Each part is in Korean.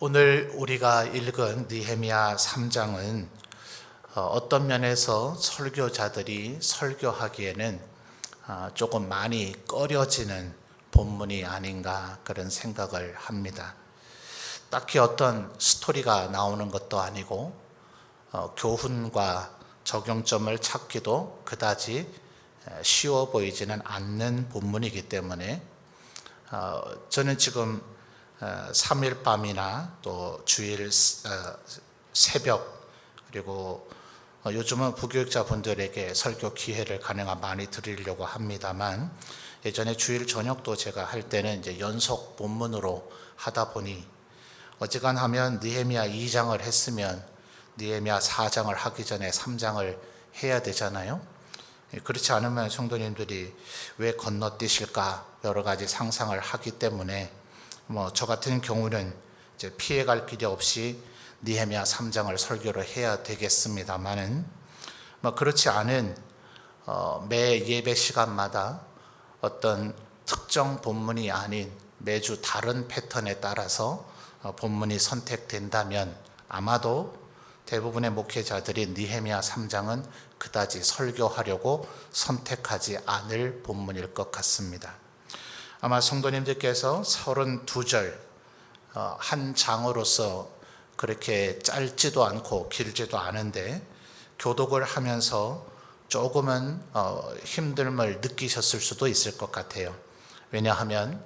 오늘 우리가 읽은 느헤미야 3장은 어떤 면에서 설교자들이 설교하기에는 조금 많이 꺼려지는 본문이 아닌가 그런 생각을 합니다. 딱히 어떤 스토리가 나오는 것도 아니고 교훈과 적용점을 찾기도 그다지 쉬워 보이지는 않는 본문이기 때문에 저는 지금 3일 밤이나 또 주일 새벽 그리고 요즘은 부교육자분들에게 설교 기회를 가능한 많이 드리려고 합니다만 예전에 주일 저녁도 제가 할 때는 이제 연속 본문으로 하다 보니 어지간하면 느헤미야 2장을 했으면 느헤미야 4장을 하기 전에 3장을 해야 되잖아요. 그렇지 않으면 성도님들이 왜 건너뛰실까 여러 가지 상상을 하기 때문에 저 같은 경우는 이제 피해갈 길이 없이 느헤미야 3장을 설교를 해야 되겠습니다만은 그렇지 않은 매 예배 시간마다 어떤 특정 본문이 아닌 매주 다른 패턴에 따라서 본문이 선택된다면 아마도 대부분의 목회자들이 느헤미야 3장은 그다지 설교하려고 선택하지 않을 본문일 것 같습니다. 아마 성도님들께서 32절 한 장으로서 그렇게 짧지도 않고 길지도 않은데 교독을 하면서 조금은 힘듦을 느끼셨을 수도 있을 것 같아요. 왜냐하면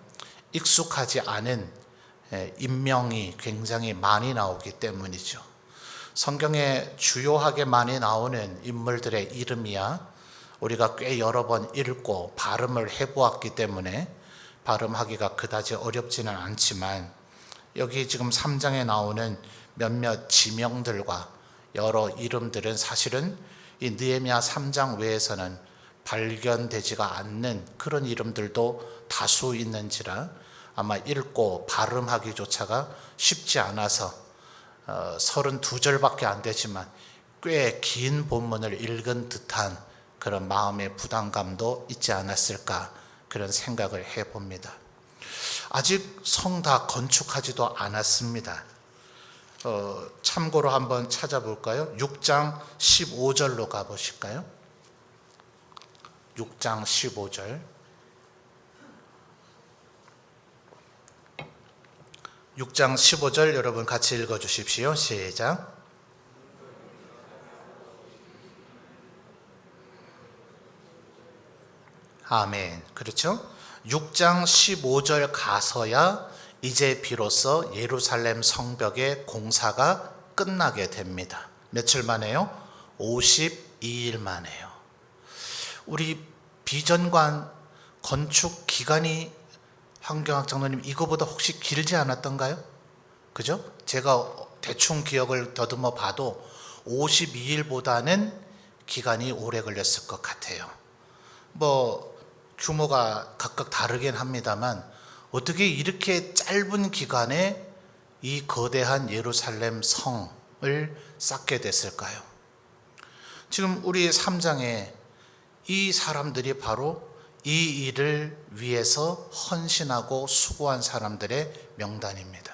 익숙하지 않은 인명이 굉장히 많이 나오기 때문이죠. 성경에 주요하게 많이 나오는 인물들의 이름이야 우리가 꽤 여러 번 읽고 발음을 해보았기 때문에 발음하기가 그다지 어렵지는 않지만 여기 지금 3장에 나오는 몇몇 지명들과 여러 이름들은 사실은 이 느헤미야 3장 외에서는 발견되지가 않는 그런 이름들도 다수 있는지라 아마 읽고 발음하기조차가 쉽지 않아서 32절밖에 안 되지만 꽤 긴 본문을 읽은 듯한 그런 마음의 부담감도 있지 않았을까 그런 생각을 해봅니다. 아직 성 다 건축하지도 않았습니다. 참고로 한번 찾아볼까요? 6장 15절로 가보실까요? 6장 15절 6장 15절 여러분 같이 읽어주십시오. 시작. 아멘. 그렇죠? 6장 15절 가서야 이제 비로소 예루살렘 성벽의 공사가 끝나게 됩니다. 며칠 만에요? 52일 만에요. 우리 비전관 건축 기간이 황경학 장로님 이거보다 혹시 길지 않았던가요? 그죠? 제가 대충 기억을 더듬어 봐도 52일보다는 기간이 오래 걸렸을 것 같아요. 규모가 각각 다르긴 합니다만 어떻게 이렇게 짧은 기간에 이 거대한 예루살렘 성을 쌓게 됐을까요? 지금 우리 3장에 이 사람들이 바로 이 일을 위해서 헌신하고 수고한 사람들의 명단입니다.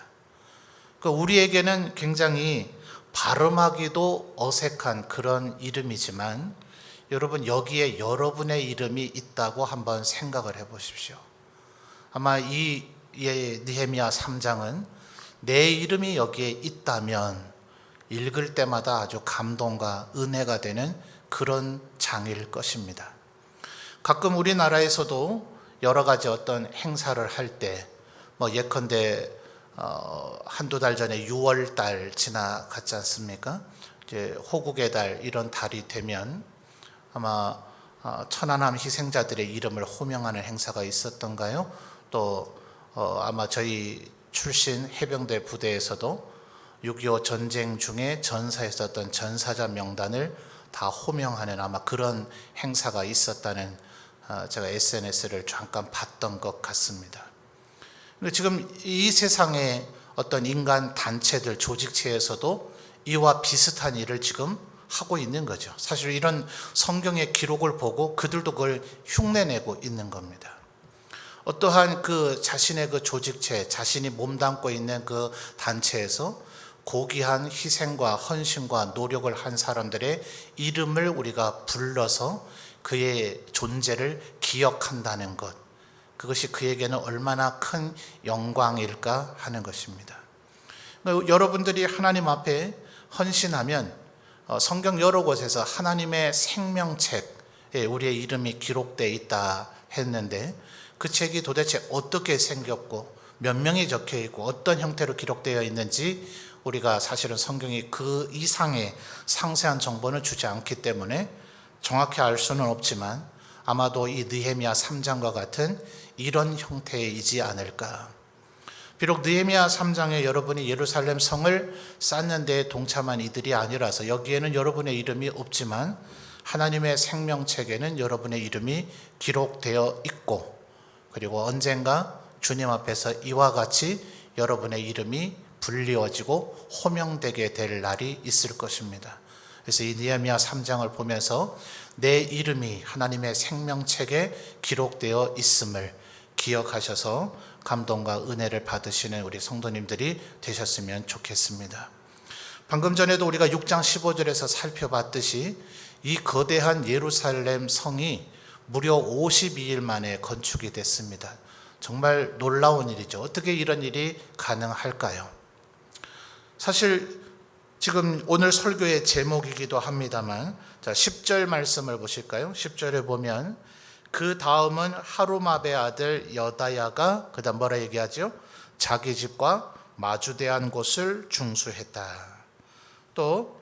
그러니까 우리에게는 굉장히 발음하기도 어색한 그런 이름이지만 여러분 여기에 여러분의 이름이 있다고 한번 생각을 해보십시오. 아마 이 느헤미야 3장은 내 이름이 여기에 있다면 읽을 때마다 아주 감동과 은혜가 되는 그런 장일 것입니다. 가끔 우리나라에서도 여러 가지 어떤 행사를 할 때 예컨대 한두 달 전에 6월달 지나갔지 않습니까? 이제 호국의 달 이런 달이 되면 아마 천안함 희생자들의 이름을 호명하는 행사가 있었던가요? 또 아마 저희 출신 해병대 부대에서도 6.25 전쟁 중에 전사했었던 전사자 명단을 다 호명하는 아마 그런 행사가 있었다는 제가 SNS를 잠깐 봤던 것 같습니다. 지금 이 세상의 어떤 인간 단체들 조직체에서도 이와 비슷한 일을 지금 하고 있는 거죠. 사실 이런 성경의 기록을 보고 그들도 그걸 흉내내고 있는 겁니다. 어떠한 그 자신의 그 조직체, 자신이 몸담고 있는 그 단체에서 고귀한 희생과 헌신과 노력을 한 사람들의 이름을 우리가 불러서 그의 존재를 기억한다는 것, 그것이 그에게는 얼마나 큰 영광일까 하는 것입니다. 여러분들이 하나님 앞에 헌신하면 성경 여러 곳에서 하나님의 생명책에 우리의 이름이 기록되어 있다 했는데, 그 책이 도대체 어떻게 생겼고 몇 명이 적혀 있고 어떤 형태로 기록되어 있는지 우리가 사실은 성경이 그 이상의 상세한 정보는 주지 않기 때문에 정확히 알 수는 없지만, 아마도 이 느헤미야 3장과 같은 이런 형태이지 않을까. 비록 느헤미야 3장에 여러분이 예루살렘 성을 쌓는 데 동참한 이들이 아니라서 여기에는 여러분의 이름이 없지만, 하나님의 생명책에는 여러분의 이름이 기록되어 있고, 그리고 언젠가 주님 앞에서 이와 같이 여러분의 이름이 불리워지고 호명되게 될 날이 있을 것입니다. 그래서 이 느헤미야 3장을 보면서 내 이름이 하나님의 생명책에 기록되어 있음을 기억하셔서 감동과 은혜를 받으시는 우리 성도님들이 되셨으면 좋겠습니다. 방금 전에도 우리가 6장 15절에서 살펴봤듯이 이 거대한 예루살렘 성이 무려 52일 만에 건축이 됐습니다. 정말 놀라운 일이죠. 어떻게 이런 일이 가능할까요? 사실 지금 오늘 설교의 제목이기도 합니다만, 자, 10절 말씀을 보실까요? 10절에 보면 그 다음은 하루마베 아들 여다야가 그 다음 뭐라 얘기하죠? 자기 집과 마주대한 곳을 중수했다. 또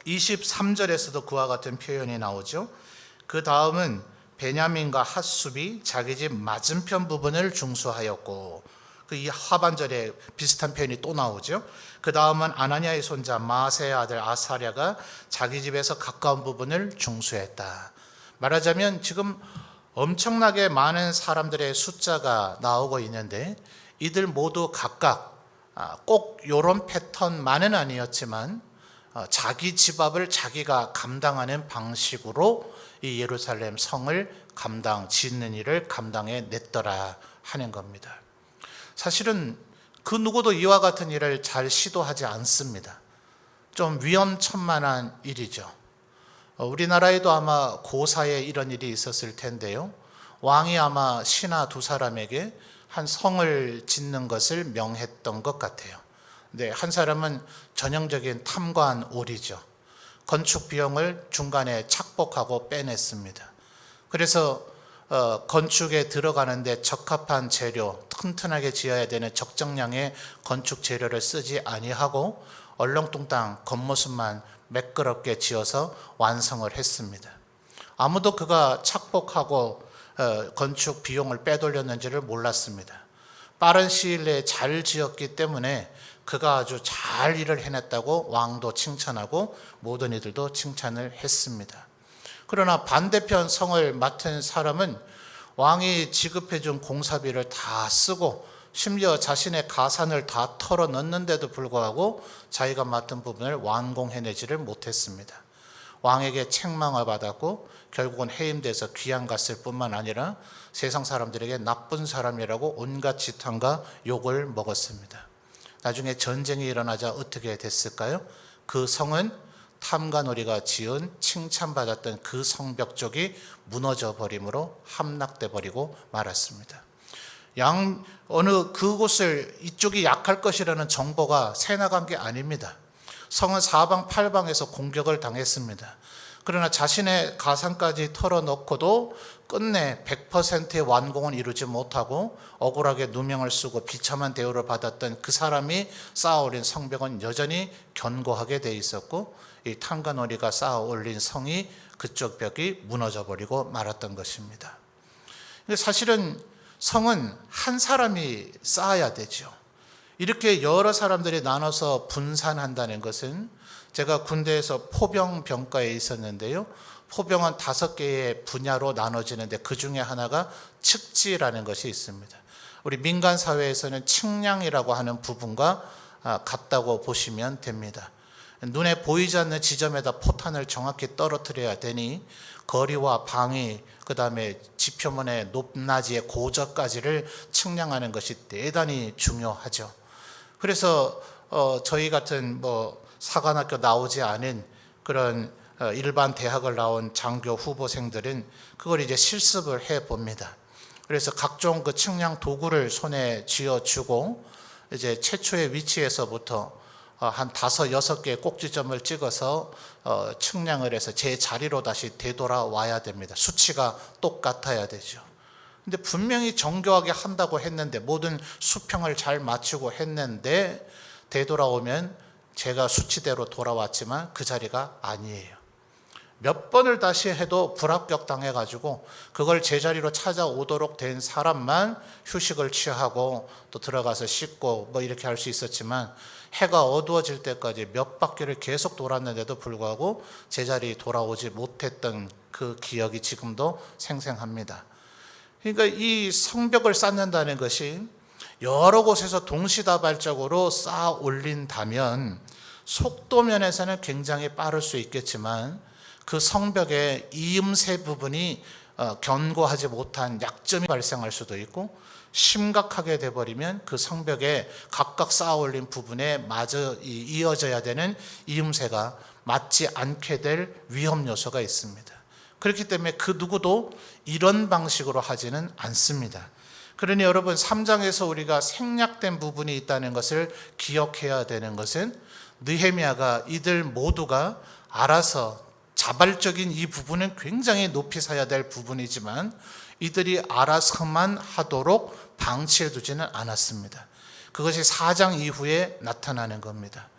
23절에서도 그와 같은 표현이 나오죠. 그 다음은 베냐민과 핫숲이 자기 집 맞은편 부분을 중수하였고, 그 이 하반절에 비슷한 표현이 또 나오죠. 그 다음은 아나니아의 손자 마아세의 아들 아사랴가 자기 집에서 가까운 부분을 중수했다. 말하자면 지금 엄청나게 많은 사람들의 숫자가 나오고 있는데, 이들 모두 각각 꼭 이런 패턴만은 아니었지만 자기 집 앞을 자기가 감당하는 방식으로 이 예루살렘 성을 짓는 일을 감당해 냈더라 하는 겁니다. 사실은 그 누구도 이와 같은 일을 잘 시도하지 않습니다. 좀 위험천만한 일이죠. 우리나라에도 아마 고사에 이런 일이 있었을 텐데요. 왕이 아마 신하 두 사람에게 한 성을 짓는 것을 명했던 것 같아요. 근데 한 사람은 전형적인 탐관오리죠. 건축 비용을 중간에 착복하고 빼냈습니다. 그래서 건축에 들어가는데 적합한 재료, 튼튼하게 지어야 되는 적정량의 건축 재료를 쓰지 아니하고 얼렁뚱땅 겉모습만 매끄럽게 지어서 완성을 했습니다. 아무도 그가 착복하고 건축 비용을 빼돌렸는지를 몰랐습니다. 빠른 시일 내에 잘 지었기 때문에 그가 아주 잘 일을 해냈다고 왕도 칭찬하고 모든 이들도 칭찬을 했습니다. 그러나 반대편 성을 맡은 사람은 왕이 지급해준 공사비를 다 쓰고 심지어 자신의 가산을 다 털어 넣는데도 불구하고 자기가 맡은 부분을 완공해내지를 못했습니다. 왕에게 책망을 받았고 결국은 해임돼서 귀양 갔을 뿐만 아니라 세상 사람들에게 나쁜 사람이라고 온갖 지탄과 욕을 먹었습니다. 나중에 전쟁이 일어나자 어떻게 됐을까요? 그 성은 탐관오리가 지은 칭찬받았던 그 성벽 쪽이 무너져 버림으로 함락돼 버리고 말았습니다. 어느 그곳을 이쪽이 약할 것이라는 정보가 새나간 게 아닙니다. 성은 사방팔방에서 공격을 당했습니다. 그러나 자신의 가산까지 털어놓고도 끝내 100%의 완공은 이루지 못하고 억울하게 누명을 쓰고 비참한 대우를 받았던 그 사람이 쌓아올린 성벽은 여전히 견고하게 돼 있었고, 이 탐관오리가 쌓아올린 성이 그쪽 벽이 무너져버리고 말았던 것입니다. 근데 사실은 성은 한 사람이 쌓아야 되죠. 이렇게 여러 사람들이 나눠서 분산한다는 것은, 제가 군대에서 포병 병과에 있었는데요. 포병은 5개의 분야로 나눠지는데 그 중에 하나가 측지라는 것이 있습니다. 우리 민간 사회에서는 측량이라고 하는 부분과 같다고 보시면 됩니다. 눈에 보이지 않는 지점에다 포탄을 정확히 떨어뜨려야 되니 거리와 방위, 그 다음에 지표면의 높낮이의 고저까지를 측량하는 것이 대단히 중요하죠. 그래서 저희 같은 사관학교 나오지 않은 그런 일반 대학을 나온 장교 후보생들은 그걸 이제 실습을 해 봅니다. 그래서 각종 그 측량 도구를 손에 쥐어주고 이제 최초의 위치에서부터 한 5, 6개의 꼭지점을 찍어서 측량을 해서 제 자리로 다시 되돌아와야 됩니다. 수치가 똑같아야 되죠. 근데 분명히 정교하게 한다고 했는데, 모든 수평을 잘 맞추고 했는데 되돌아오면 제가 수치대로 돌아왔지만 그 자리가 아니에요. 몇 번을 다시 해도 불합격 당해가지고 그걸 제자리로 찾아오도록 된 사람만 휴식을 취하고 또 들어가서 씻고 이렇게 할 수 있었지만, 해가 어두워질 때까지 몇 바퀴를 계속 돌았는데도 불구하고 제자리에 돌아오지 못했던 그 기억이 지금도 생생합니다. 그러니까 이 성벽을 쌓는다는 것이 여러 곳에서 동시다발적으로 쌓아 올린다면 속도 면에서는 굉장히 빠를 수 있겠지만, 그 성벽의 이음새 부분이 견고하지 못한 약점이 발생할 수도 있고, 심각하게 돼버리면 그 성벽에 각각 쌓아 올린 부분에 마저 이어져야 되는 이음새가 맞지 않게 될 위험 요소가 있습니다. 그렇기 때문에 그 누구도 이런 방식으로 하지는 않습니다. 그러니 여러분, 3장에서 우리가 생략된 부분이 있다는 것을 기억해야 되는 것은, 느헤미야가 이들 모두가 알아서, 자발적인 이 부분은 굉장히 높이 사야 될 부분이지만 이들이 알아서만 하도록 방치해 두지는 않았습니다. 그것이 4장 이후에 나타나는 겁니다.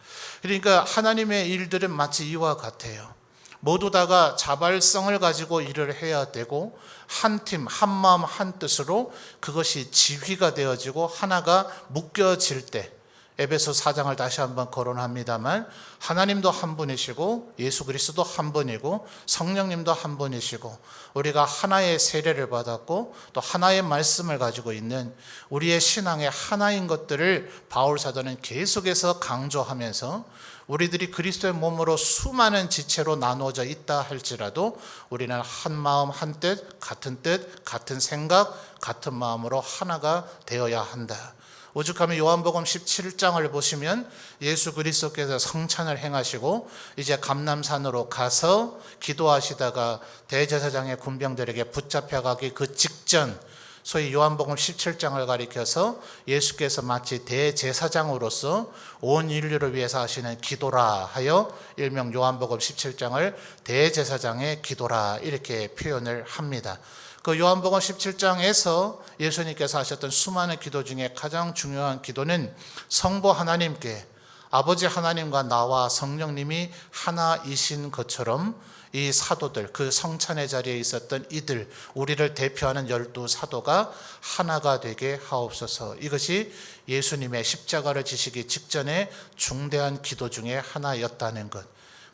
그러니까 하나님의 일들은 마치 이와 같아요. 모두 다가 자발성을 가지고 일을 해야 되고, 한 팀, 한 마음, 한 뜻으로 그것이 지휘가 되어지고 하나가 묶여질 때, 에베소 4장을 다시 한번 거론합니다만, 하나님도 한 분이시고 예수 그리스도 한 분이고 성령님도 한 분이시고, 우리가 하나의 세례를 받았고 또 하나의 말씀을 가지고 있는 우리의 신앙의 하나인 것들을 바울 사도는 계속해서 강조하면서, 우리들이 그리스도의 몸으로 수많은 지체로 나누어져 있다 할지라도 우리는 한 마음 한 뜻, 같은 생각, 같은 마음으로 하나가 되어야 한다. 오죽하면 요한복음 17장을 보시면 예수 그리스도께서 성찬을 행하시고 이제 감람산으로 가서 기도하시다가 대제사장의 군병들에게 붙잡혀가기 그 직전, 소위 요한복음 17장을 가리켜서 예수께서 마치 대제사장으로서 온 인류를 위해서 하시는 기도라 하여 일명 요한복음 17장을 대제사장의 기도라 이렇게 표현을 합니다. 그 요한복음 17장에서 예수님께서 하셨던 수많은 기도 중에 가장 중요한 기도는 성부 하나님께, 아버지 하나님과 나와 성령님이 하나이신 것처럼 이 사도들, 그 성찬의 자리에 있었던 이들, 우리를 대표하는 12사도가 하나가 되게 하옵소서. 이것이 예수님의 십자가를 지시기 직전에 중대한 기도 중에 하나였다는 것.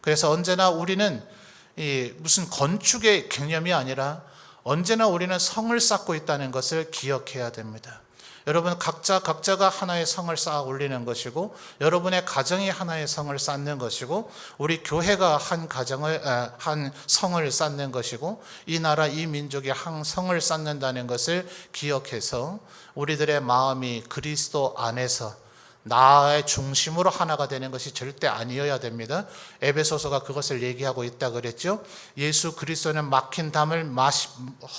그래서 언제나 우리는 무슨 건축의 개념이 아니라 언제나 우리는 성을 쌓고 있다는 것을 기억해야 됩니다. 여러분, 각자가 하나의 성을 쌓아 올리는 것이고, 여러분의 가정이 하나의 성을 쌓는 것이고, 우리 교회가 한 성을 쌓는 것이고, 이 나라 이 민족이 한 성을 쌓는다는 것을 기억해서 우리들의 마음이 그리스도 안에서 나의 중심으로 하나가 되는 것이 절대 아니어야 됩니다. 에베소서가 그것을 얘기하고 있다 그랬죠. 예수 그리스도는 막힌 담을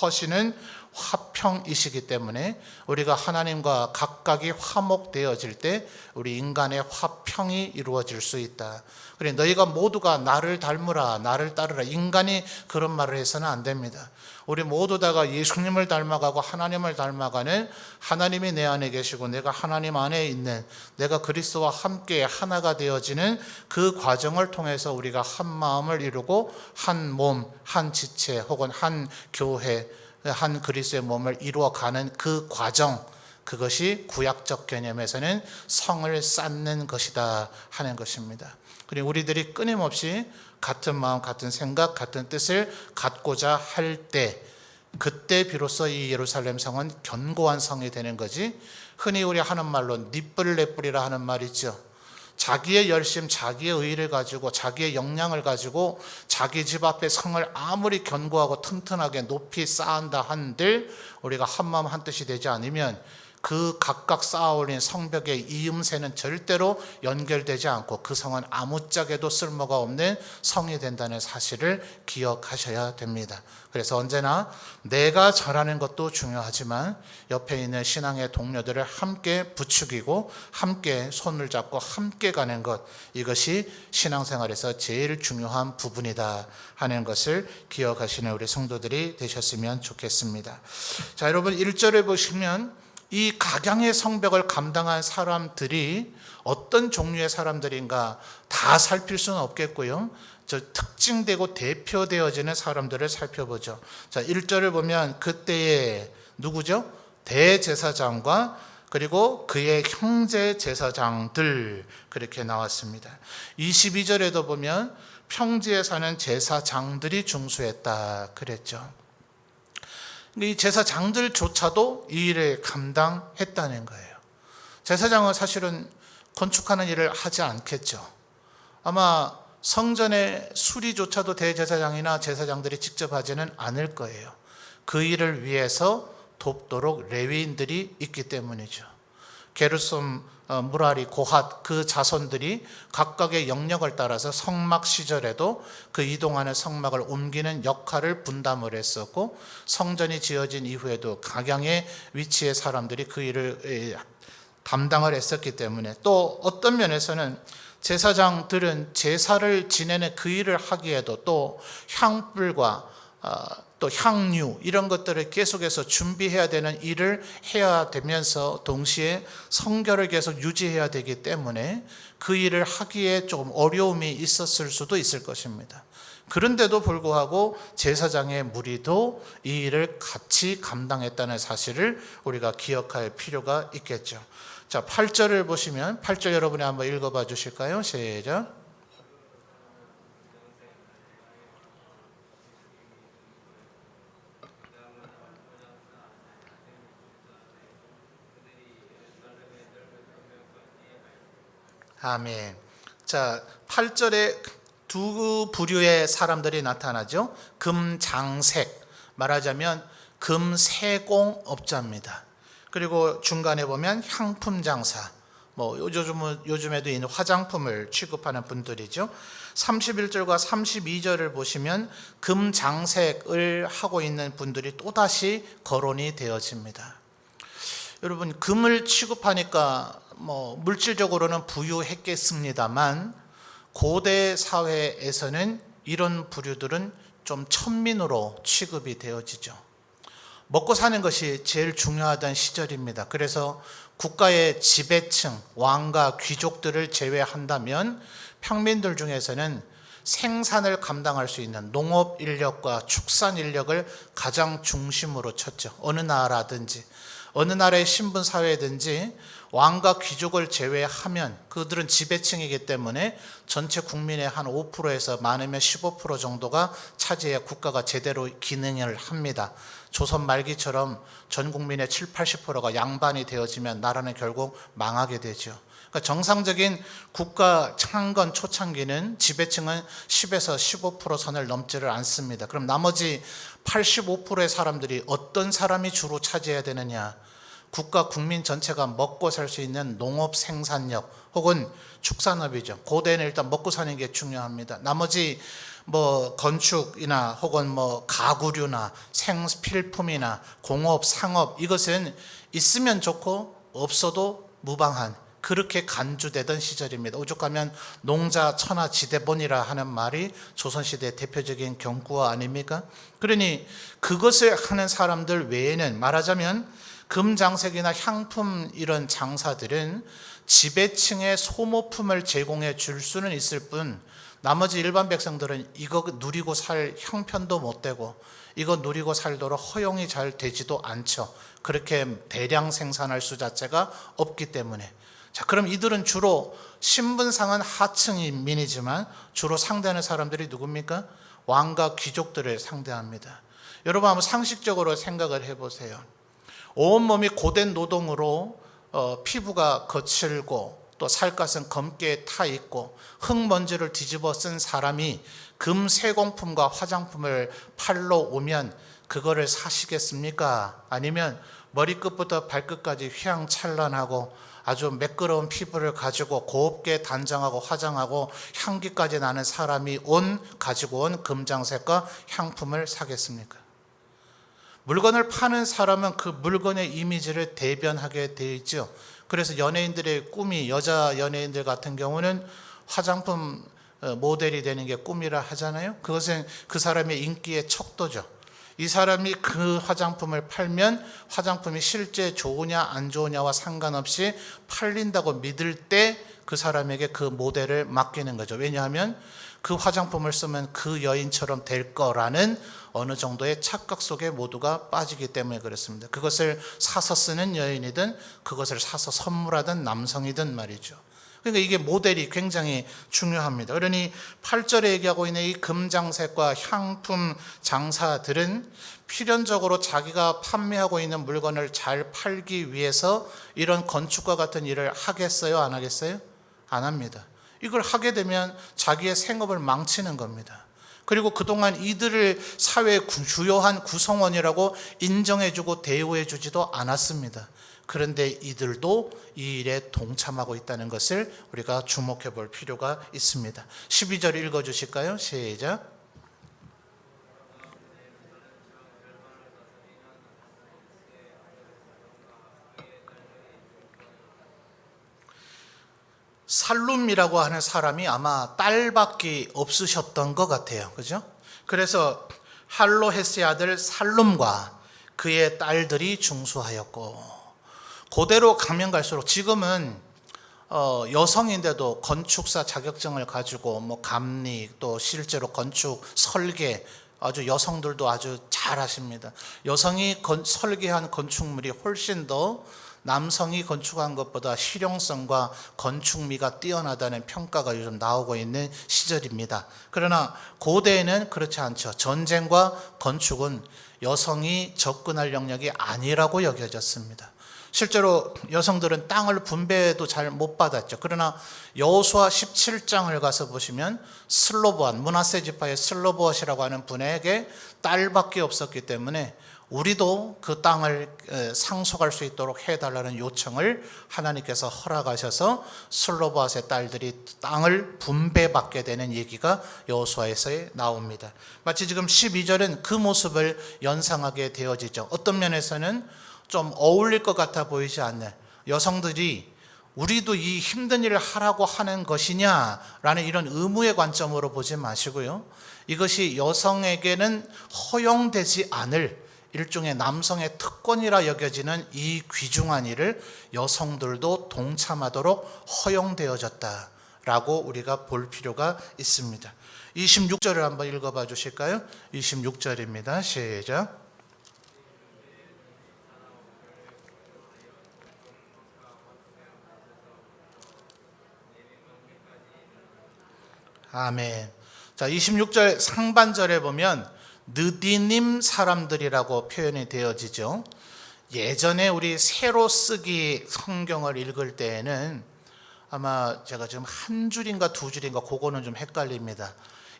허시는 화평이시기 때문에 우리가 하나님과 각각이 화목되어질 때 우리 인간의 화평이 이루어질 수 있다. 그래, 너희가 모두가 나를 닮으라, 나를 따르라. 인간이 그런 말을 해서는 안 됩니다. 우리 모두 다가 예수님을 닮아가고 하나님을 닮아가는, 하나님이 내 안에 계시고 내가 하나님 안에 있는, 내가 그리스도와 함께 하나가 되어지는 그 과정을 통해서 우리가 한 마음을 이루고 한 몸, 한 지체 혹은 한 교회, 한 그리스도의 몸을 이루어가는 그 과정, 그것이 구약적 개념에서는 성을 쌓는 것이다 하는 것입니다. 그리고 우리들이 끊임없이 같은 마음, 같은 생각, 같은 뜻을 갖고자 할 때, 그때 비로소 이 예루살렘 성은 견고한 성이 되는 거지, 흔히 우리 하는 말로 니뿔레뿔이라 하는 말이죠. 자기의 열심, 자기의 의의를 가지고 자기의 역량을 가지고 자기 집 앞에 성을 아무리 견고하고 튼튼하게 높이 쌓은다 한들 우리가 한마음 한뜻이 되지 않으면 그 각각 쌓아올린 성벽의 이음새는 절대로 연결되지 않고 그 성은 아무짝에도 쓸모가 없는 성이 된다는 사실을 기억하셔야 됩니다. 그래서 언제나 내가 잘하는 것도 중요하지만 옆에 있는 신앙의 동료들을 함께 부추기고 함께 손을 잡고 함께 가는 것, 이것이 신앙생활에서 제일 중요한 부분이다 하는 것을 기억하시는 우리 성도들이 되셨으면 좋겠습니다. 자, 여러분 1절에 보시면 이 각양의 성벽을 감당한 사람들이 어떤 종류의 사람들인가 다 살필 수는 없겠고요. 특징되고 대표되어지는 사람들을 살펴보죠. 자, 1절을 보면 그때의 누구죠? 대제사장과 그리고 그의 형제 제사장들 그렇게 나왔습니다. 22절에도 보면 평지에 사는 제사장들이 중수했다 그랬죠. 이 제사장들조차도 이 일을 감당했다는 거예요. 제사장은 사실은 건축하는 일을 하지 않겠죠. 아마 성전의 수리조차도 대제사장이나 제사장들이 직접 하지는 않을 거예요. 그 일을 위해서 돕도록 레위인들이 있기 때문이죠. 게르솜, 무라리, 고핫 그 자손들이 각각의 영역을 따라서 성막 시절에도 그 이동하는 성막을 옮기는 역할을 분담을 했었고 성전이 지어진 이후에도 각양의 위치의 사람들이 그 일을 담당을 했었기 때문에 또 어떤 면에서는 제사장들은 제사를 지내는 그 일을 하기에도 또 향불과 또 향유 이런 것들을 계속해서 준비해야 되는 일을 해야 되면서 동시에 성결을 계속 유지해야 되기 때문에 그 일을 하기에 조금 어려움이 있었을 수도 있을 것입니다. 그런데도 불구하고 제사장의 무리도 이 일을 같이 감당했다는 사실을 우리가 기억할 필요가 있겠죠. 자, 8절을 보시면 8절 여러분이 한번 읽어봐 주실까요? 시작. 아멘. 자, 8절에 두 부류의 사람들이 나타나죠. 금장색, 말하자면 금세공업자입니다. 그리고 중간에 보면 향품장사, 요즘에도 있는 화장품을 취급하는 분들이죠. 31절과 32절을 보시면 금장색을 하고 있는 분들이 또다시 거론이 되어집니다. 여러분, 금을 취급하니까 물질적으로는 부유했겠습니다만 고대 사회에서는 이런 부류들은 좀 천민으로 취급이 되어지죠. 먹고 사는 것이 제일 중요하던 시절입니다. 그래서 국가의 지배층, 왕과 귀족들을 제외한다면 평민들 중에서는 생산을 감당할 수 있는 농업 인력과 축산 인력을 가장 중심으로 쳤죠. 어느 나라든지 어느 나라의 신분 사회든지 왕과 귀족을 제외하면 그들은 지배층이기 때문에 전체 국민의 한 5%에서 많으면 15% 정도가 차지해야 국가가 제대로 기능을 합니다. 조선 말기처럼 전 국민의 7, 80%가 양반이 되어지면 나라는 결국 망하게 되죠. 그러니까 정상적인 국가 창건 초창기는 지배층은 10에서 15% 선을 넘지를 않습니다. 그럼 나머지 85%의 사람들이 어떤 사람이 주로 차지해야 되느냐? 국가 국민 전체가 먹고 살 수 있는 농업 생산력 혹은 축산업이죠. 고대는 일단 먹고 사는 게 중요합니다. 나머지 건축이나 혹은 가구류나 생필품이나 공업, 상업 이것은 있으면 좋고 없어도 무방한 그렇게 간주되던 시절입니다. 오죽하면 농자 천하 지대본이라 하는 말이 조선시대의 대표적인 경구어 아닙니까? 그러니 그것을 하는 사람들 외에는 말하자면 금장색이나 향품 이런 장사들은 지배층의 소모품을 제공해 줄 수는 있을 뿐 나머지 일반 백성들은 이거 누리고 살 형편도 못 되고 이거 누리고 살도록 허용이 잘 되지도 않죠. 그렇게 대량 생산할 수 자체가 없기 때문에. 자, 그럼 이들은 주로 신분상은 하층민이지만 주로 상대하는 사람들이 누굽니까? 왕과 귀족들을 상대합니다. 여러분 한번 상식적으로 생각을 해보세요. 온몸이 고된 노동으로 피부가 거칠고 또 살갗은 검게 타 있고 흙먼지를 뒤집어 쓴 사람이 금 세공품과 화장품을 팔러 오면 그거를 사시겠습니까? 아니면 머리끝부터 발끝까지 휘황찬란하고 아주 매끄러운 피부를 가지고 곱게 단장하고 화장하고 향기까지 나는 사람이 가지고 온 금장색과 향품을 사겠습니까? 물건을 파는 사람은 그 물건의 이미지를 대변하게 되어 있죠. 그래서 연예인들의 꿈이, 여자 연예인들 같은 경우는 화장품 모델이 되는 게 꿈이라 하잖아요. 그것은 그 사람의 인기의 척도죠. 이 사람이 그 화장품을 팔면 화장품이 실제 좋으냐 안 좋으냐와 상관없이 팔린다고 믿을 때 그 사람에게 그 모델을 맡기는 거죠. 왜냐하면 그 화장품을 쓰면 그 여인처럼 될 거라는 어느 정도의 착각 속에 모두가 빠지기 때문에 그렇습니다. 그것을 사서 쓰는 여인이든 그것을 사서 선물하든 남성이든 말이죠. 그러니까 이게 모델이 굉장히 중요합니다. 그러니 8절에 얘기하고 있는 이 금장색과 향품 장사들은 필연적으로 자기가 판매하고 있는 물건을 잘 팔기 위해서 이런 건축과 같은 일을 하겠어요? 안 하겠어요? 안 합니다. 이걸 하게 되면 자기의 생업을 망치는 겁니다. 그리고 그동안 이들을 사회의 주요한 구성원이라고 인정해주고 대우해주지도 않았습니다. 그런데 이들도 이 일에 동참하고 있다는 것을 우리가 주목해 볼 필요가 있습니다. 12절 읽어주실까요? 시작. 살룸이라고 하는 사람이 아마 딸밖에 없으셨던 것 같아요. 그죠? 그래서 할로헤스의 아들 살룸과 그의 딸들이 중수하였고, 그대로 가면 갈수록 지금은 여성인데도 건축사 자격증을 가지고 뭐 감리 또 실제로 건축 설계 아주 여성들도 아주 잘 하십니다. 여성이 설계한 건축물이 훨씬 더 남성이 건축한 것보다 실용성과 건축미가 뛰어나다는 평가가 요즘 나오고 있는 시절입니다. 그러나 고대에는 그렇지 않죠. 전쟁과 건축은 여성이 접근할 영역이 아니라고 여겨졌습니다. 실제로 여성들은 땅을 분배도 잘 못 받았죠. 그러나 여호수아 17장을 가서 보시면 슬로보앗, 므낫세 지파의 슬로보앗이라고 하는 분에게 딸밖에 없었기 때문에 우리도 그 땅을 상속할 수 있도록 해달라는 요청을 하나님께서 허락하셔서 슬로보앗의 딸들이 땅을 분배받게 되는 얘기가 여호수아에서 나옵니다. 마치 지금 12절은 그 모습을 연상하게 되어지죠. 어떤 면에서는 좀 어울릴 것 같아 보이지 않는, 여성들이 우리도 이 힘든 일을 하라고 하는 것이냐라는 이런 의무의 관점으로 보지 마시고요, 이것이 여성에게는 허용되지 않을 일종의 남성의 특권이라 여겨지는 이 귀중한 일을 여성들도 동참하도록 허용되어졌다라고 우리가 볼 필요가 있습니다. 26절을 한번 읽어봐 주실까요? 26절입니다. 시작. 아멘. 자, 26절 상반절에 보면 느디님 사람들이라고 표현이 되어지죠. 예전에 우리 새로 쓰기 성경을 읽을 때에는 아마 제가 지금 한 줄인가 두 줄인가 그거는 좀 헷갈립니다.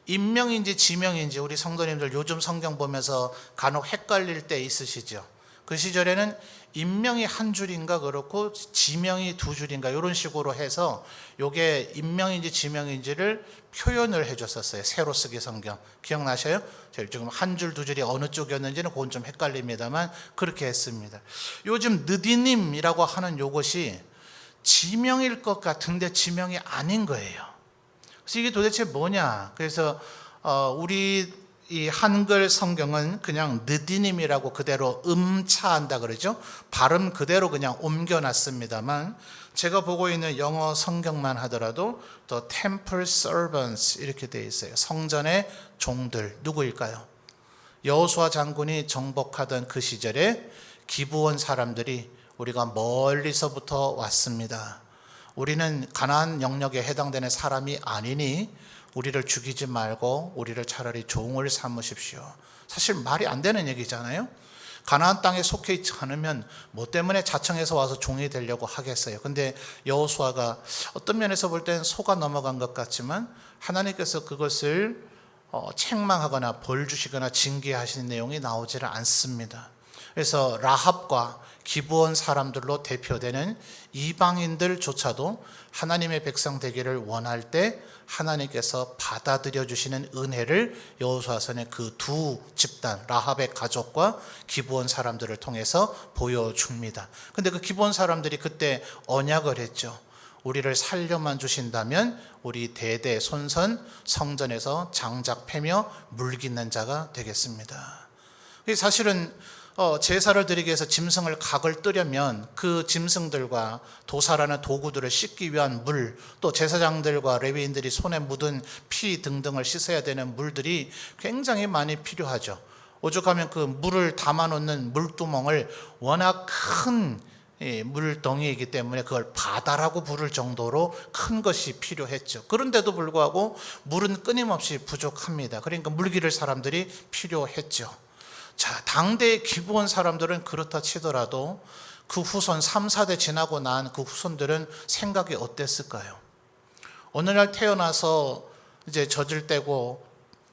인명인지 지명인지 우리 성도님들 요즘 성경 보면서 간혹 헷갈릴 때 있으시죠. 그 시절에는 인명이 한 줄인가 그렇고 지명이 두 줄인가 이런 식으로 해서 요게 인명인지 지명인지를 표현을 해줬었어요. 새로 쓰기 성경 기억나셔요? 지금 한 줄 두 줄이 어느 쪽이었는지는 그건 좀 헷갈립니다만 그렇게 했습니다. 요즘 느디님이라고 하는 요것이 지명일 것 같은데 지명이 아닌 거예요. 그래서 이게 도대체 뭐냐? 그래서 우리 이 한글 성경은 그냥 느디님이라고 그대로 음차한다 그러죠. 발음 그대로 그냥 옮겨놨습니다만 제가 보고 있는 영어 성경만 하더라도 The Temple Servants 이렇게 되어 있어요. 성전의 종들 누구일까요? 여호수아 장군이 정복하던 그 시절에 기브온 사람들이 우리가 멀리서부터 왔습니다. 우리는 가나안 영역에 해당되는 사람이 아니니 우리를 죽이지 말고 우리를 차라리 종을 삼으십시오. 사실 말이 안 되는 얘기잖아요. 가나안 땅에 속해 있지 않으면 뭐 때문에 자청해서 와서 종이 되려고 하겠어요. 근데 여호수아가 어떤 면에서 볼 때는 속아 넘어간 것 같지만 하나님께서 그것을 책망하거나 벌 주시거나 징계하시는 내용이 나오지를 않습니다. 그래서 라합과 기브온 사람들로 대표되는 이방인들조차도 하나님의 백성 되기를 원할 때 하나님께서 받아들여 주시는 은혜를 여호수아서는 그 두 집단 라합의 가족과 기브온 사람들을 통해서 보여줍니다. 근데 그 기브온 사람들이 그때 언약을 했죠. 우리를 살려만 주신다면 우리 대대 손선 성전에서 장작 패며 물깃는 자가 되겠습니다. 사실은 제사를 드리기 위해서 짐승을 각을 뜨려면 그 짐승들과 도살하는 도구들을 씻기 위한 물, 또 제사장들과 레위인들이 손에 묻은 피 등등을 씻어야 되는 물들이 굉장히 많이 필요하죠. 오죽하면 그 물을 담아놓는 물두멍을 워낙 큰 물덩이이기 때문에 그걸 바다라고 부를 정도로 큰 것이 필요했죠. 그런데도 불구하고 물은 끊임없이 부족합니다. 그러니까 물 기를 사람들이 필요했죠. 자, 당대의 기브온 사람들은 그렇다 치더라도 그 후손 3, 4대 지나고 난 그 후손들은 생각이 어땠을까요? 어느 날 태어나서 이제 젖을 떼고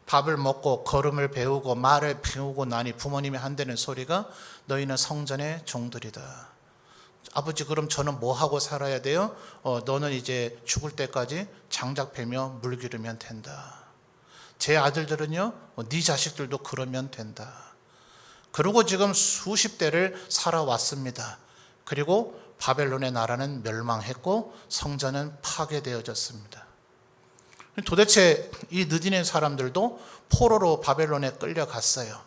밥을 먹고 걸음을 배우고 말을 배우고 나니 부모님이 한다는 소리가 너희는 성전의 종들이다. 아버지, 그럼 저는 뭐 하고 살아야 돼요? 너는 이제 죽을 때까지 장작 패며 물 기르면 된다. 제 아들들은요, 네 자식들도 그러면 된다. 그리고 지금 수십 대를 살아왔습니다. 그리고 바벨론의 나라는 멸망했고 성전은 파괴되어졌습니다. 도대체 이 느디네 사람들도 포로로 바벨론에 끌려갔어요.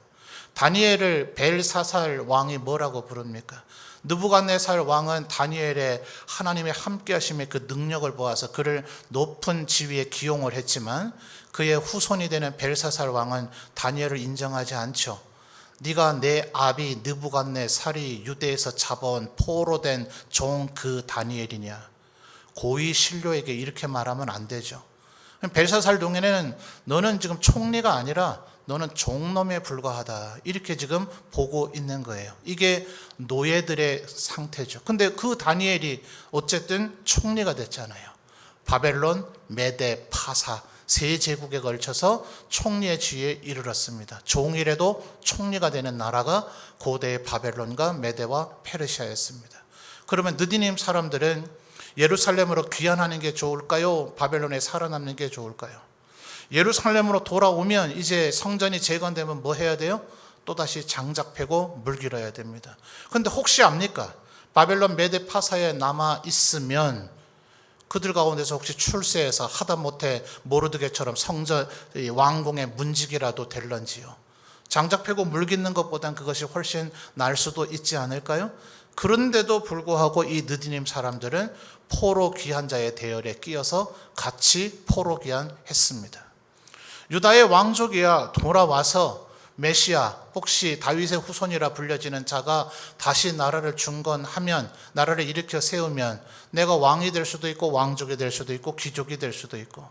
다니엘을 벨사살 왕이 뭐라고 부릅니까? 느부갓네살 왕은 다니엘의 하나님의 함께 하심의 그 능력을 보아서 그를 높은 지위에 기용을 했지만 그의 후손이 되는 벨사살 왕은 다니엘을 인정하지 않죠. 네가 내 아비 느부갓네살이 유대에서 잡아온 포로된 종 그 다니엘이냐? 고위 신료에게 이렇게 말하면 안 되죠. 벨사살 동에는 너는 지금 총리가 아니라 너는 종놈에 불과하다, 이렇게 지금 보고 있는 거예요. 이게 노예들의 상태죠. 근데 그 다니엘이 어쨌든 총리가 됐잖아요. 바벨론, 메데, 파사 세 제국에 걸쳐서 총리의 지위에 이르렀습니다. 종이라도 총리가 되는 나라가 고대의 바벨론과 메데와 페르시아였습니다. 그러면 느디님 사람들은 예루살렘으로 귀환하는 게 좋을까요? 바벨론에 살아남는 게 좋을까요? 예루살렘으로 돌아오면 이제 성전이 재건되면 뭐 해야 돼요? 또다시 장작 패고 물 길어야 됩니다. 그런데 혹시 압니까? 바벨론 메데 파사에 남아 있으면 그들 가운데서 혹시 출세해서 하다못해 모르드게처럼 성전 왕궁의 문직이라도 될런지요. 장작 패고 물 깃는 것보단 그것이 훨씬 나을 수도 있지 않을까요? 그런데도 불구하고 이 느디님 사람들은 포로 귀환자의 대열에 끼어서 같이 포로 귀환했습니다. 유다의 왕족이야 돌아와서 메시아, 혹시 다윗의 후손이라 불려지는 자가 다시 나라를 중건하면, 나라를 일으켜 세우면 내가 왕이 될 수도 있고 왕족이 될 수도 있고 귀족이 될 수도 있고,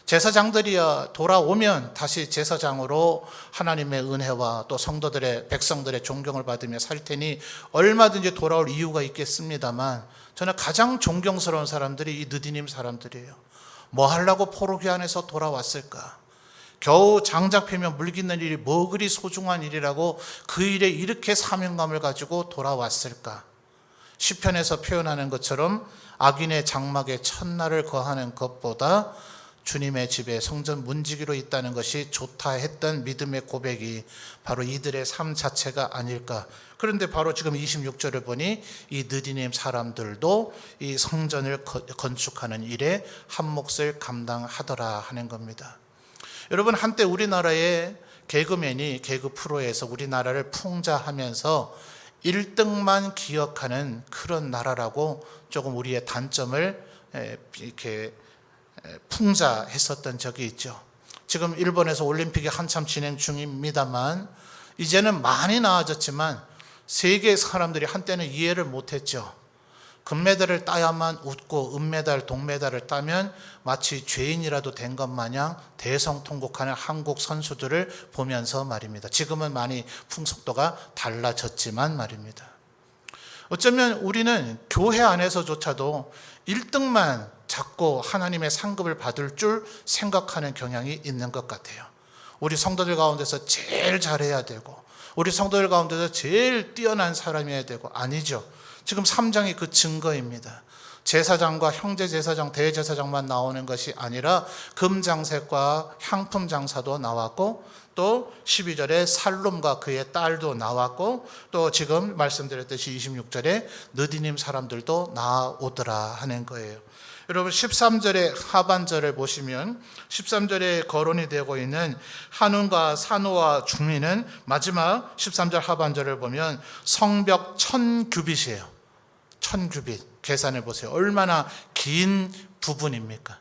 제사장들이야 돌아오면 다시 제사장으로 하나님의 은혜와 또 성도들의 백성들의 존경을 받으며 살 테니 얼마든지 돌아올 이유가 있겠습니다만, 저는 가장 존경스러운 사람들이 이 느디님 사람들이에요. 뭐 하려고 포로 귀환해서 돌아왔을까? 겨우 장작 패며 물 깃는 일이 뭐 그리 소중한 일이라고 그 일에 이렇게 사명감을 가지고 돌아왔을까? 시편에서 표현하는 것처럼 악인의 장막에 첫날을 거하는 것보다 주님의 집에 성전 문지기로 있다는 것이 좋다 했던 믿음의 고백이 바로 이들의 삶 자체가 아닐까. 그런데 바로 지금 26절을 보니 이 느디님 사람들도 이 성전을 건축하는 일에 한 몫을 감당하더라 하는 겁니다. 여러분, 한때 우리나라의 개그맨이 개그 프로에서 우리나라를 풍자하면서 1등만 기억하는 그런 나라라고 조금 우리의 단점을 이렇게 풍자했었던 적이 있죠. 지금 일본에서 올림픽이 한참 진행 중입니다만 이제는 많이 나아졌지만 세계 사람들이 한때는 이해를 못했죠. 금메달을 따야만 웃고 은메달, 동메달을 따면 마치 죄인이라도 된 것 마냥 대성통곡하는 한국 선수들을 보면서 말입니다. 지금은 많이 풍속도가 달라졌지만 말입니다. 어쩌면 우리는 교회 안에서조차도 1등만 잡고 하나님의 상급을 받을 줄 생각하는 경향이 있는 것 같아요. 우리 성도들 가운데서 제일 잘해야 되고, 우리 성도들 가운데서 제일 뛰어난 사람이어야 되고, 아니죠. 지금 3장이 그 증거입니다. 제사장과 형제제사장, 대제사장만 나오는 것이 아니라 금장색과 향품장사도 나왔고, 또 12절에 살룸과 그의 딸도 나왔고, 또 지금 말씀드렸듯이 26절에 느디님 사람들도 나오더라 하는 거예요. 여러분 13절의 하반절을 보시면 13절에 거론이 되고 있는 한운과 산호와 중리는 마지막 13절 하반절을 보면 성벽 1000규빗이에요. 1000규빗 계산해 보세요. 얼마나 긴 부분입니까?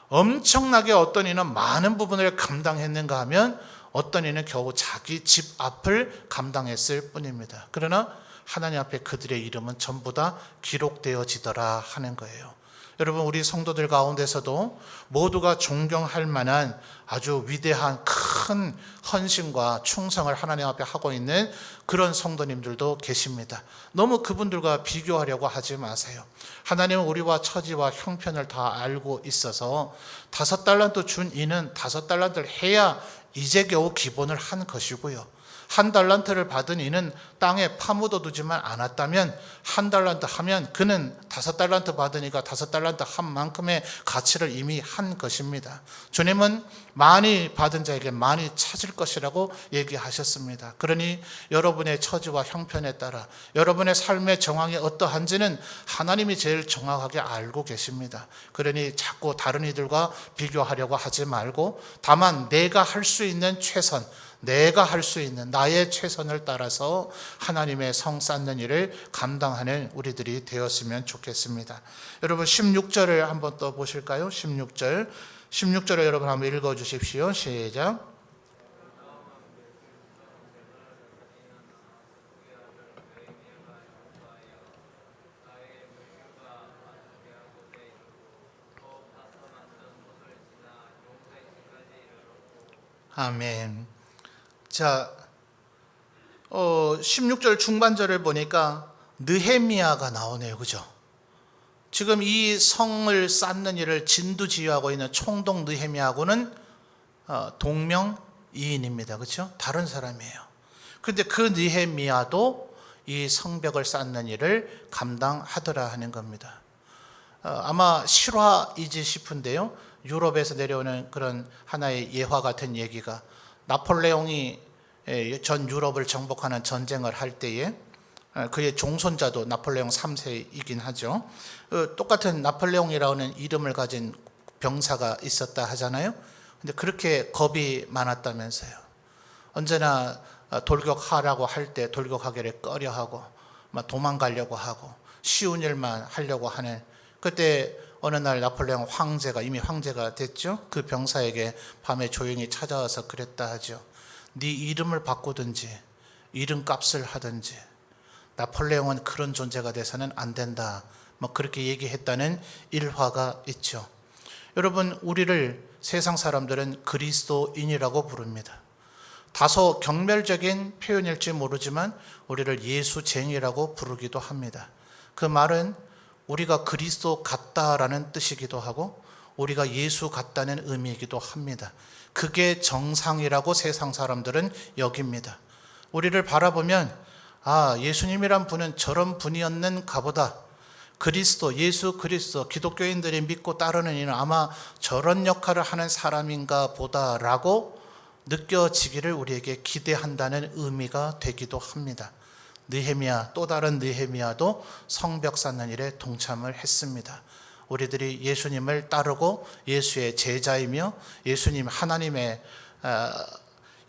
엄청나게 어떤 이는 많은 부분을 감당했는가 하면 어떤 이는 겨우 자기 집 앞을 감당했을 뿐입니다. 그러나 하나님 앞에 그들의 이름은 전부 다 기록되어지더라 하는 거예요. 여러분 우리 성도들 가운데서도 모두가 존경할 만한 아주 위대한 큰 헌신과 충성을 하나님 앞에 하고 있는 그런 성도님들도 계십니다. 너무 그분들과 비교하려고 하지 마세요. 하나님은 우리와 처지와 형편을 다 알고 있어서 5달란트 준 이는 5달란트를 해야 이제 겨우 기본을 한 것이고요. 1달란트를 받은 이는 땅에 파묻어 두지만 않았다면 1달란트 하면 그는 5달란트 받으니까 5달란트 한 만큼의 가치를 이미 한 것입니다. 주님은 많이 받은 자에게 많이 찾을 것이라고 얘기하셨습니다. 그러니 여러분의 처지와 형편에 따라 여러분의 삶의 정황이 어떠한지는 하나님이 제일 정확하게 알고 계십니다. 그러니 자꾸 다른 이들과 비교하려고 하지 말고 다만 내가 할 수 있는 최선, 내가 할 수 있는 나의 최선을 따라서 하나님의 성 쌓는 일을 감당하는 우리들이 되었으면 좋겠습니다. 여러분 16절을 한번 또 보실까요? 16절을 여러분 한번 읽어 주십시오. 시작. 아멘. 자, 16절 중반절을 보니까 느헤미야가 나오네요. 그죠? 지금 이 성을 쌓는 일을 진두지휘하고 있는 총독 느헤미야하고는 동명이인입니다. 그렇죠? 다른 사람이에요. 그런데 그 느헤미야도 이 성벽을 쌓는 일을 감당하더라 하는 겁니다. 아마 실화이지 싶은데요. 유럽에서 내려오는 그런 하나의 예화 같은 얘기가 나폴레옹이 전 유럽을 정복하는 전쟁을 할 때에 그의 종손자도 나폴레옹 3세이긴 하죠. 똑같은 나폴레옹이라는 이름을 가진 병사가 있었다 하잖아요. 근데 그렇게 겁이 많았다면서요. 언제나 돌격하라고 할 때 돌격하기를 꺼려하고 도망가려고 하고 쉬운 일만 하려고 하는, 그때 어느 날 나폴레옹 황제가, 이미 황제가 됐죠. 그 병사에게 밤에 조용히 찾아와서 그랬다 하죠. 네 이름을 바꾸든지 이름값을 하든지 나폴레옹은 그런 존재가 돼서는 안 된다, 그렇게 얘기했다는 일화가 있죠. 여러분 우리를 세상 사람들은 그리스도인이라고 부릅니다. 다소 경멸적인 표현일지 모르지만 우리를 예수쟁이라고 부르기도 합니다. 그 말은 우리가 그리스도 같다라는 뜻이기도 하고 우리가 예수 같다는 의미이기도 합니다. 그게 정상이라고 세상 사람들은 여깁니다. 우리를 바라보면 예수님이란 분은 저런 분이었는가 보다, 그리스도, 예수 그리스도, 기독교인들이 믿고 따르는 이는 아마 저런 역할을 하는 사람인가 보다라고 느껴지기를 우리에게 기대한다는 의미가 되기도 합니다. 느헤미야, 또 다른 느헤미야도 성벽 쌓는 일에 동참을 했습니다. 우리들이 예수님을 따르고 예수의 제자이며 예수님 하나님의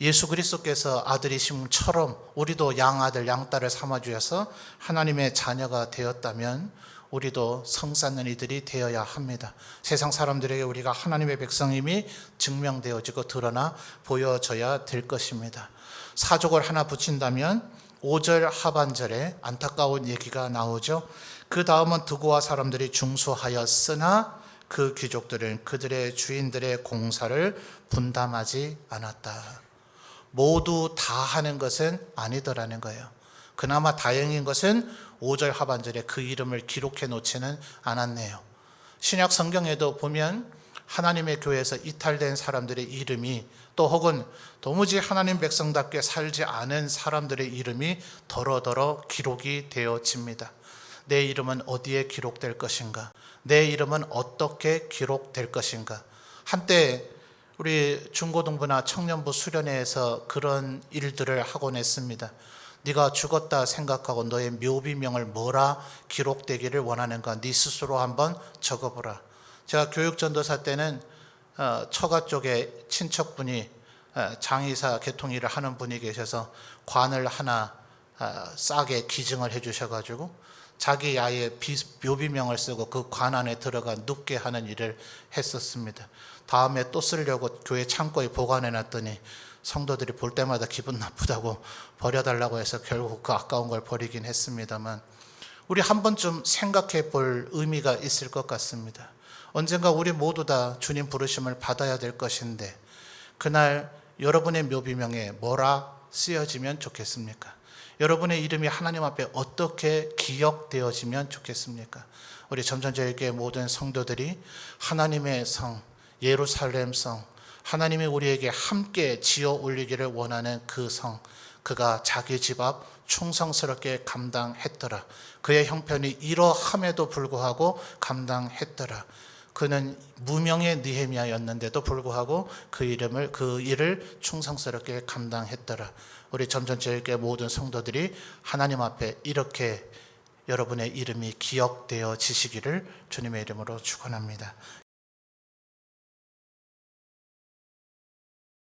예수 그리스도께서 아들이심처럼 우리도 양아들 양딸을 삼아주셔서 하나님의 자녀가 되었다면 우리도 성 쌓는 이들이 되어야 합니다. 세상 사람들에게 우리가 하나님의 백성임이 증명되어지고 드러나 보여져야 될 것입니다. 사족을 하나 붙인다면 5절 하반절에 안타까운 얘기가 나오죠. 그 다음은 드고아 사람들이 중수하였으나 그 귀족들은 그들의 주인들의 공사를 분담하지 않았다. 모두 다 하는 것은 아니더라는 거예요. 그나마 다행인 것은 5절 하반절에 그 이름을 기록해 놓지는 않았네요. 신약 성경에도 보면 하나님의 교회에서 이탈된 사람들의 이름이, 또 혹은 도무지 하나님 백성답게 살지 않은 사람들의 이름이 더러더러 기록이 되어집니다. 내 이름은 어디에 기록될 것인가? 내 이름은 어떻게 기록될 것인가? 한때 우리 중고등부나 청년부 수련회에서 그런 일들을 하곤 했습니다. 네가 죽었다 생각하고 너의 묘비명을 뭐라 기록되기를 원하는가? 네 스스로 한번 적어보라. 제가 교육전도사 때는 처가 쪽에 친척분이 장의사 개통일을 하는 분이 계셔서 관을 하나 싸게 기증을 해주셔가지고 자기 아예 묘비명을 쓰고 그 관 안에 들어가 눕게 하는 일을 했었습니다. 다음에 또 쓰려고 교회 창고에 보관해 놨더니 성도들이 볼 때마다 기분 나쁘다고 버려달라고 해서 결국 그 아까운 걸 버리긴 했습니다만, 우리 한 번쯤 생각해 볼 의미가 있을 것 같습니다. 언젠가 우리 모두 다 주님 부르심을 받아야 될 것인데, 그날 여러분의 묘비명에 뭐라 쓰여지면 좋겠습니까? 여러분의 이름이 하나님 앞에 어떻게 기억되어지면 좋겠습니까? 우리 점천제일교회 모든 성도들이 하나님의 성, 예루살렘 성, 하나님이 우리에게 함께 지어 올리기를 원하는 그 성, 그가 자기 집 앞 충성스럽게 감당했더라. 그의 형편이 이러함에도 불구하고 감당했더라. 그는 무명의 느헤미야였는데도 불구하고 그 일을 충성스럽게 감당했더라. 우리 점천제일교회 모든 성도들이 하나님 앞에 이렇게 여러분의 이름이 기억되어지시기를 주님의 이름으로 축원합니다.